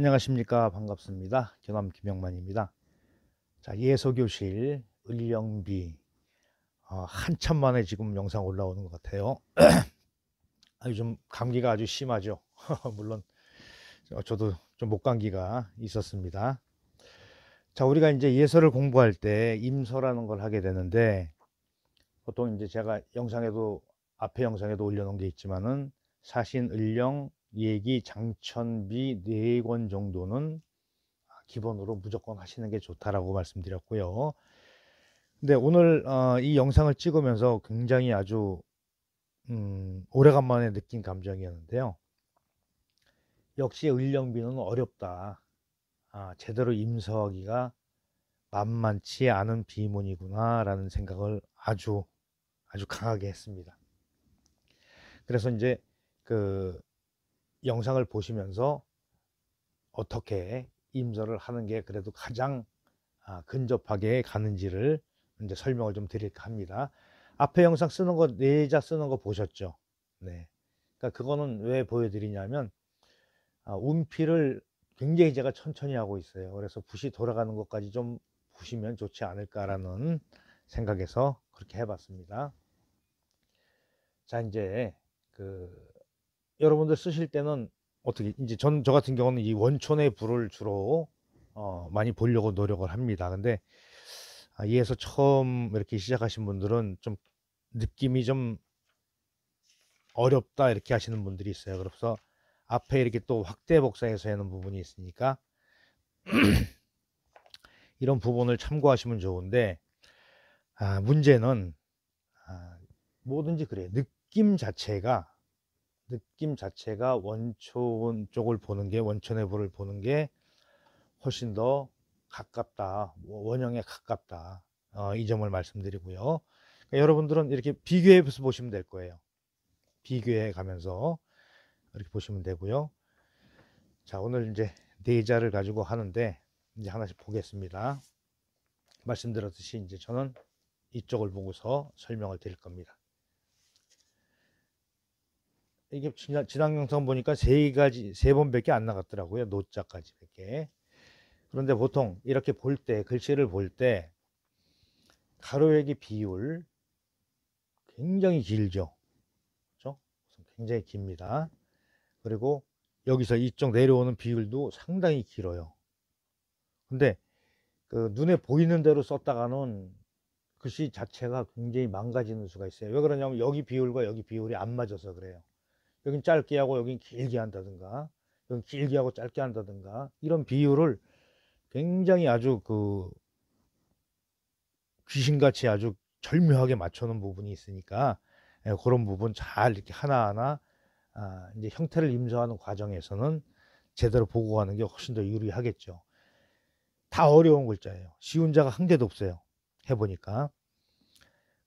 안녕하십니까. 반갑습니다. 경남 김영만입니다. 자, 예서교실 을령비 한참 만에 지금 영상 올라오는 것 같아요. 요즘 감기가 아주 심하죠. 물론 저도 좀 목감기가 있었습니다. 자, 우리가 이제 예서를 공부할 때 임서라는 걸 하게 되는데, 보통 이제 제가 영상에도 앞에 영상에도 올려놓은 게 있지만은 사신, 을령, 예기, 장천비 4권 정도는 기본으로 무조건 하시는 게 좋다라고 말씀드렸고요. 근데 오늘 이 영상을 찍으면서 굉장히 아주 오래간만에 느낀 감정이었는데요. 역시 을령비는 어렵다. 제대로 임서하기가 만만치 않은 비문이구나 라는 생각을 아주 강하게 했습니다. 그래서 이제 그 영상을 보시면서 어떻게 임서를 하는 게 그래도 가장 근접하게 가는지를 이제 설명을 좀 드릴까 합니다. 앞에 영상 쓰는 거, 내자 쓰는 거 보셨죠? 네. 그러니까 그거는 왜 보여드리냐면 운피를 굉장히 제가 천천히 하고 있어요. 그래서 붓이 돌아가는 것까지 좀 보시면 좋지 않을까라는 생각에서 그렇게 해봤습니다. 자, 이제 여러분들 쓰실 때는 어떻게, 이제 저 같은 경우는 이 원촌의 불을 주로 많이 보려고 노력을 합니다. 근데 이에서 처음 이렇게 시작하신 분들은 좀 느낌이 좀 어렵다 이렇게 하시는 분들이 있어요. 그래서 앞에 이렇게 또 확대 복사해서 하는 부분이 있으니까 이런 부분을 참고하시면 좋은데, 문제는 뭐든지 그래요. 느낌 자체가 원촌 쪽을 보는 게, 원촌의 불을 보는 게 훨씬 더 가깝다, 원형에 가깝다, 이 점을 말씀드리고요. 그러니까 여러분들은 이렇게 비교해서 보시면 될 거예요. 비교해 가면서 이렇게 보시면 되고요. 자, 오늘 이제 내자를 가지고 하는데 이제 하나씩 보겠습니다. 말씀드렸듯이 이제 저는 이쪽을 보고서 설명을 드릴 겁니다. 이게 지난 영상 보니까 세 번밖에 안 나갔더라고요. 노자까지 이렇게. 그런데 보통 이렇게 볼 때, 글씨를 볼 때 가로액의 비율 굉장히 길죠. 그렇죠? 굉장히 깁니다. 그리고 여기서 이쪽 내려오는 비율도 상당히 길어요. 근데 그 눈에 보이는 대로 썼다가는 글씨 자체가 굉장히 망가지는 수가 있어요. 왜 그러냐면 여기 비율과 여기 비율이 안 맞아서 그래요. 여긴 짧게 하고 여긴 길게 한다든가, 여긴 길게 하고 짧게 한다든가, 이런 비율을 굉장히 아주 그 귀신같이 아주 절묘하게 맞춰놓은 부분이 있으니까, 그런 부분 잘 이렇게 하나하나 이제 형태를 임수하는 과정에서는 제대로 보고 가는 게 훨씬 더 유리하겠죠. 다 어려운 글자예요. 쉬운 자가 한 개도 없어요. 해보니까.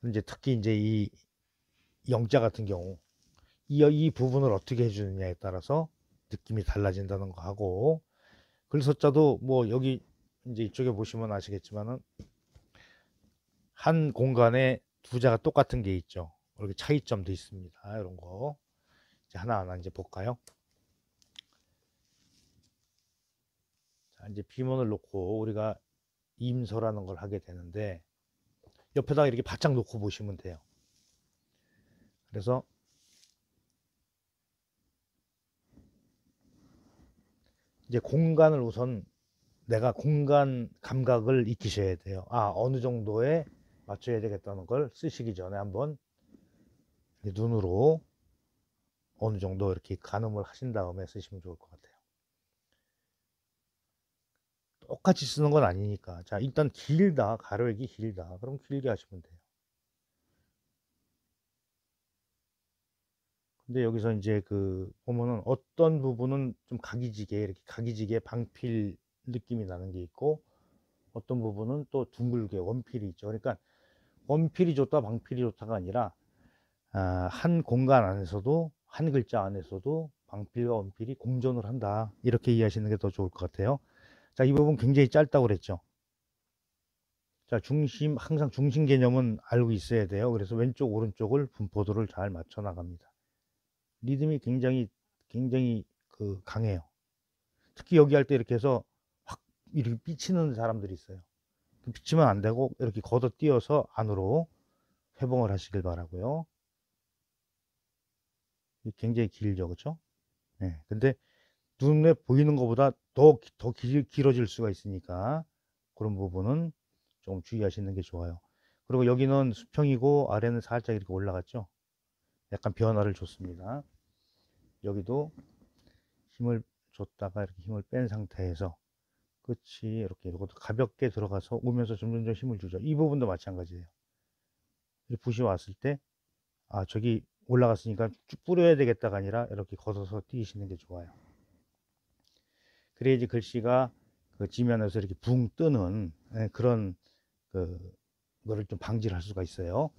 이제 특히 이제 이 영자 같은 경우 이 부분을 어떻게 해주느냐에 따라서 느낌이 달라진다는 거 하고, 글서자도 뭐 여기 이제 이쪽에 보시면 아시겠지만은 한 공간에 두 자가 똑같은 게 있죠. 이렇게 차이점도 있습니다. 이런 거 이제 하나하나 이제 볼까요? 자, 이제 비문을 놓고 우리가 임서라는 걸 하게 되는데, 옆에다가 이렇게 바짝 놓고 보시면 돼요. 그래서 이제 공간을 우선 내가 공간 감각을 익히셔야 돼요. 어느 정도에 맞춰야 되겠다는 걸 쓰시기 전에 한번 눈으로 어느 정도 이렇게 가늠을 하신 다음에 쓰시면 좋을 것 같아요. 똑같이 쓰는 건 아니니까. 자, 일단 길다, 가로액이 길다. 그럼 길게 하시면 돼요. 근데 여기서 이제 그 보면은 어떤 부분은 좀 각이지게 이렇게 각이지게 방필 느낌이 나는 게 있고, 어떤 부분은 또 둥글게 원필이 있죠. 그러니까 원필이 좋다, 방필이 좋다가 아니라 한 공간 안에서도, 한 글자 안에서도 방필과 원필이 공존을 한다. 이렇게 이해하시는 게 더 좋을 것 같아요. 자, 이 부분 굉장히 짧다고 그랬죠. 자, 항상 중심 개념은 알고 있어야 돼요. 그래서 왼쪽, 오른쪽을 분포도를 잘 맞춰 나갑니다. 리듬이 굉장히 그 강해요. 특히 여기 할 때 이렇게 해서 확 이렇게 삐치는 사람들이 있어요. 삐치면 안 되고 이렇게 걷어 띄어서 안으로 회봉을 하시길 바라고요. 굉장히 길죠, 그렇죠? 네. 근데 눈에 보이는 것보다 더 길어질 수가 있으니까 그런 부분은 좀 주의하시는 게 좋아요. 그리고 여기는 수평이고 아래는 살짝 이렇게 올라갔죠. 약간 변화를 줬습니다. 여기도 힘을 줬다가 이렇게 힘을 뺀 상태에서 끝이 이렇게 이것도 가볍게 들어가서 오면서 점점점 힘을 주죠. 이 부분도 마찬가지예요. 이렇게 붓이 왔을 때 저기 올라갔으니까 쭉 뿌려야 되겠다가 아니라 이렇게 걷어서 띄시는 게 좋아요. 그래야지 글씨가 그 지면에서 이렇게 붕 뜨는 그런 그 거를 좀 방지를 할 수가 있어요.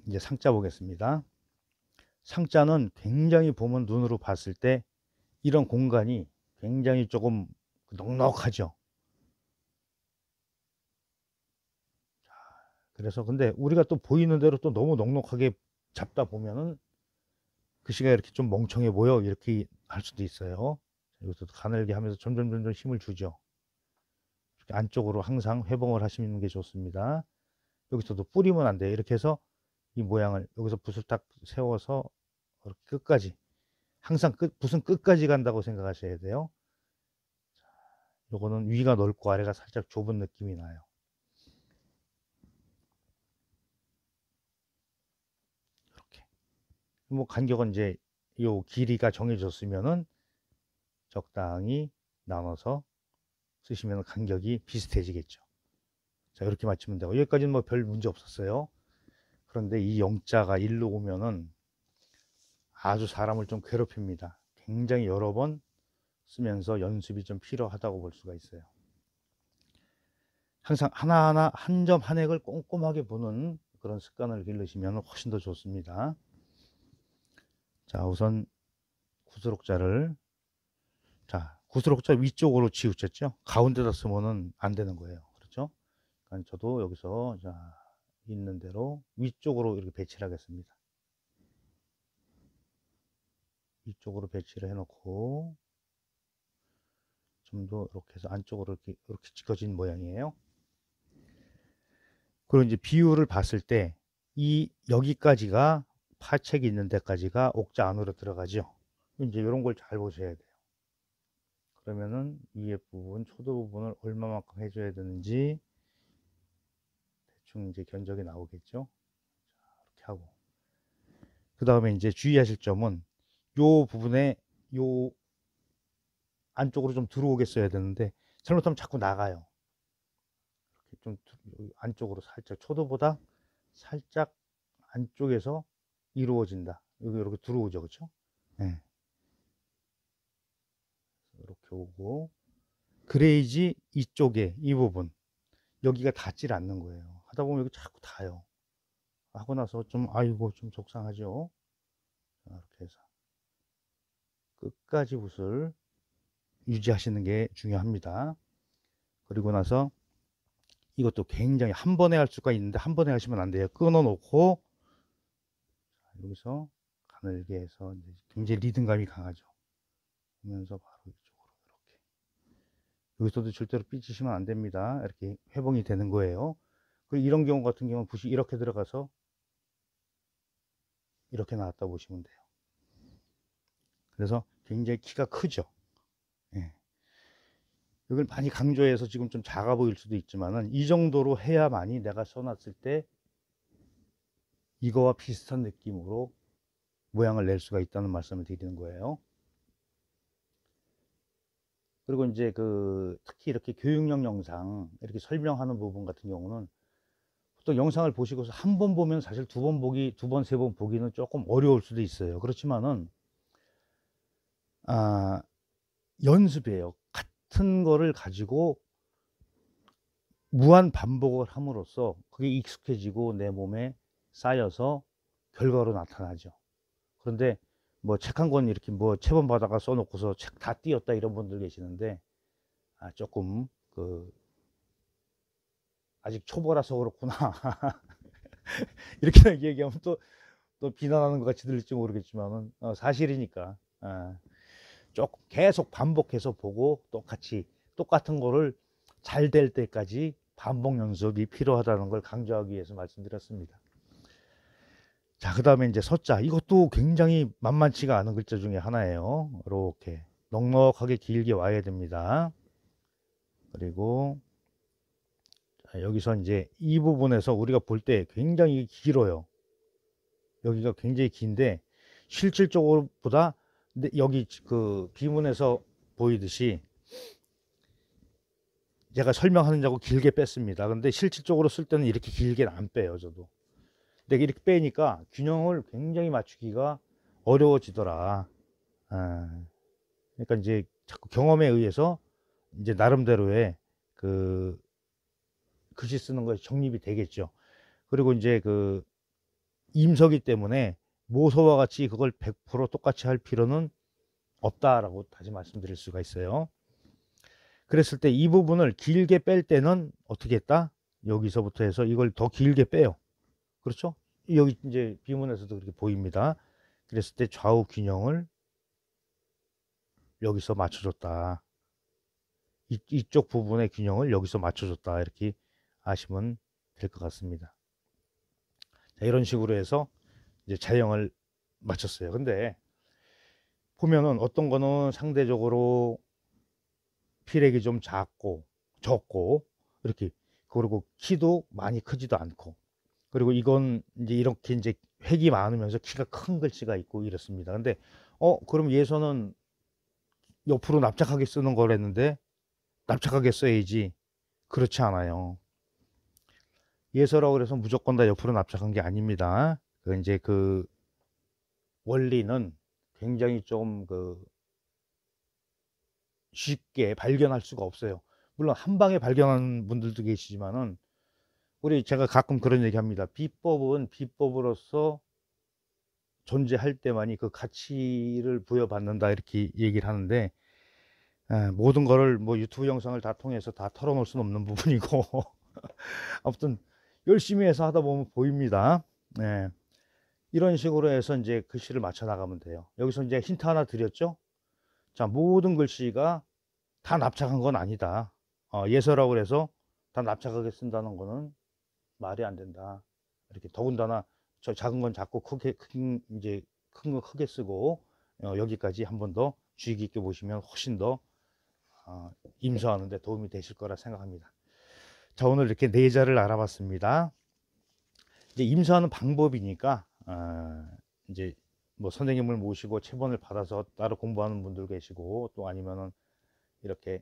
이제 상자 보겠습니다. 상자는 굉장히 보면 눈으로 봤을 때 이런 공간이 굉장히 조금 넉넉하죠. 그래서 근데 우리가 또 보이는 대로 또 너무 넉넉하게 잡다 보면은 글씨가 이렇게 좀 멍청해 보여 이렇게 할 수도 있어요. 여기서 가늘게 하면서 점점 힘을 주죠. 이렇게 안쪽으로 항상 회봉을 하시는 게 좋습니다. 여기서도 뿌리면 안 돼요. 이렇게 해서 이 모양을 여기서 붓을 딱 세워서 이렇게 끝까지, 항상 붓은 끝까지 간다고 생각하셔야 돼요. 요거는 위가 넓고 아래가 살짝 좁은 느낌이 나요. 이렇게 뭐 간격은 이제 요 길이가 정해졌으면은 적당히 나눠서 쓰시면 간격이 비슷해지겠죠. 자, 이렇게 맞추면 되고 여기까지는 뭐 별 문제 없었어요. 그런데 이 영자가 일로 오면은 아주 사람을 좀 괴롭힙니다. 굉장히 여러 번 쓰면서 연습이 좀 필요하다고 볼 수가 있어요. 항상 하나하나 한 점 한 획을 꼼꼼하게 보는 그런 습관을 기르시면 훨씬 더 좋습니다. 자, 우선 구스록자를, 자, 구스록자 위쪽으로 치우쳤죠? 가운데다 쓰면은 안 되는 거예요. 그렇죠? 그러니까 저도 여기서 자, 있는 대로 위쪽으로 이렇게 배치를 하겠습니다. 위쪽으로 배치를 해놓고 좀 더 이렇게 해서 안쪽으로 이렇게 찍어진 모양이에요. 그리고 이제 비율을 봤을 때 이 여기까지가 파책이 있는 데까지가 옥자 안으로 들어가죠. 이제 이런 걸 잘 보셔야 돼요. 그러면은 위에 부분, 초도 부분을 얼마만큼 해줘야 되는지 대충 이제 견적이 나오겠죠. 자, 이렇게 하고 그 다음에 이제 주의하실 점은 요 부분에 요 안쪽으로 좀 들어오게 써야 되는데 잘못하면 자꾸 나가요. 이렇게 좀 안쪽으로 살짝 초도보다 살짝 안쪽에서 이루어진다. 여기 이렇게 들어오죠, 그렇죠? 네. 이렇게 오고 그래야지 이쪽에 이 부분 여기가 닿질 않는 거예요. 하다 보면 여기 자꾸 닿아요. 하고 나서 좀 아이고 좀 속상하죠. 이렇게 해서 끝까지 붓을 유지하시는 게 중요합니다. 그리고 나서 이것도 굉장히 한 번에 할 수가 있는데 한 번에 하시면 안 돼요. 끊어 놓고 여기서 가늘게 해서 굉장히 리듬감이 강하죠. 보면서 바로 이쪽으로 이렇게. 여기서도 절대로 삐지시면 안 됩니다. 이렇게 회봉이 되는 거예요. 그리고 이런 경우 같은 경우는 붓이 이렇게 들어가서 이렇게 나왔다 보시면 돼요. 그래서 굉장히 키가 크죠. 예. 이걸 많이 강조해서 지금 좀 작아 보일 수도 있지만은 이 정도로 해야만이 내가 써놨을 때 이거와 비슷한 느낌으로 모양을 낼 수가 있다는 말씀을 드리는 거예요. 그리고 이제 특히 이렇게 교육용 영상 이렇게 설명하는 부분 같은 경우는 또 영상을 보시고서 한 번 보면 사실 두 번 보기, 두 번, 세 번 보기는 조금 어려울 수도 있어요. 그렇지만은 연습이에요. 같은 거를 가지고 무한 반복을 함으로써 그게 익숙해지고 내 몸에 쌓여서 결과로 나타나죠. 그런데 뭐 책 한 권 이렇게 뭐 체본 받아가 써놓고서 책 다 띄었다 이런 분들 계시는데 조금 아직 초보라서 그렇구나 이렇게 얘기하면 또 비난하는 것 같이 들릴지 모르겠지만은 사실이니까 조금 계속 반복해서 보고 똑같은 거를 잘 될 때까지 반복 연습이 필요하다는 걸 강조하기 위해서 말씀드렸습니다. 자, 그 다음에 이제 서자. 이것도 굉장히 만만치가 않은 글자 중에 하나예요. 이렇게 넉넉하게 길게 와야 됩니다. 그리고 여기서 이제 이 부분에서 우리가 볼 때 굉장히 길어요. 여기가 굉장히 긴데 실질적으로 보다 여기 비문에서 보이듯이 제가 설명하는 자고 길게 뺐습니다. 근데 실질적으로 쓸 때는 이렇게 길게 안 빼요, 저도. 근데 이렇게 빼니까 균형을 굉장히 맞추기가 어려워지더라. 그러니까 이제 자꾸 경험에 의해서 이제 나름대로의 글씨 쓰는 것이 정립이 되겠죠. 그리고 이제 임서기 때문에 모서와 같이 그걸 100% 똑같이 할 필요는 없다라고 다시 말씀드릴 수가 있어요. 그랬을 때 이 부분을 길게 뺄 때는 어떻게 했다? 여기서부터 해서 이걸 더 길게 빼요. 그렇죠? 여기 이제 비문에서도 그렇게 보입니다. 그랬을 때 좌우 균형을 여기서 맞춰줬다. 이쪽 부분의 균형을 여기서 맞춰줬다. 이렇게 아시면 될 것 같습니다. 자, 이런 식으로 해서 이제 자형을 맞췄어요. 근데 보면은 어떤 거는 상대적으로 필액이 좀 작고 적고 이렇게, 그리고 키도 많이 크지도 않고, 그리고 이건 이제 이렇게 이제 획이 많으면서 키가 큰 글씨가 있고 이렇습니다. 근데 그럼 예서는 옆으로 납작하게 쓰는 거랬는데 납작하게 써야지. 그렇지 않아요. 예서라고 그래서 무조건 다 옆으로 납작한 게 아닙니다. 이제 원리는 굉장히 좀 쉽게 발견할 수가 없어요. 물론 한 방에 발견하는 분들도 계시지만은 제가 가끔 그런 얘기 합니다. 비법은 비법으로서 존재할 때만이 그 가치를 부여받는다 이렇게 얘기를 하는데, 모든 거를 뭐 유튜브 영상을 다 통해서 다 털어놓을 수는 없는 부분이고 아무튼 열심히 해서 하다 보면 보입니다. 네. 이런 식으로 해서 이제 글씨를 맞춰 나가면 돼요. 여기서 이제 힌트 하나 드렸죠. 자, 모든 글씨가 다 납작한 건 아니다. 예서라고 해서 다 납작하게 쓴다는 거는 말이 안 된다. 이렇게 더군다나 저 작은 건 작고 이제 큰 거 크게 쓰고 여기까지 한 번 더 주의 깊게 보시면 훨씬 더 임서하는 데 도움이 되실 거라 생각합니다. 자, 오늘 이렇게 내자를 알아봤습니다. 이제 임서하는 방법이니까 이제 뭐 선생님을 모시고 체본을 받아서 따로 공부하는 분들 계시고, 또 아니면은 이렇게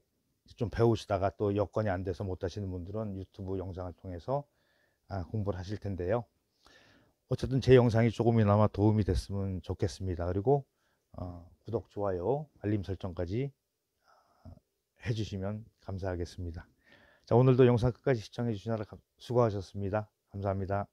좀 배우시다가 또 여건이 안 돼서 못 하시는 분들은 유튜브 영상을 통해서 공부를 하실 텐데요. 어쨌든 제 영상이 조금이나마 도움이 됐으면 좋겠습니다. 그리고 구독, 좋아요, 알림 설정까지 해주시면 감사하겠습니다. 자, 오늘도 영상 끝까지 시청해 주시느라 수고하셨습니다. 감사합니다.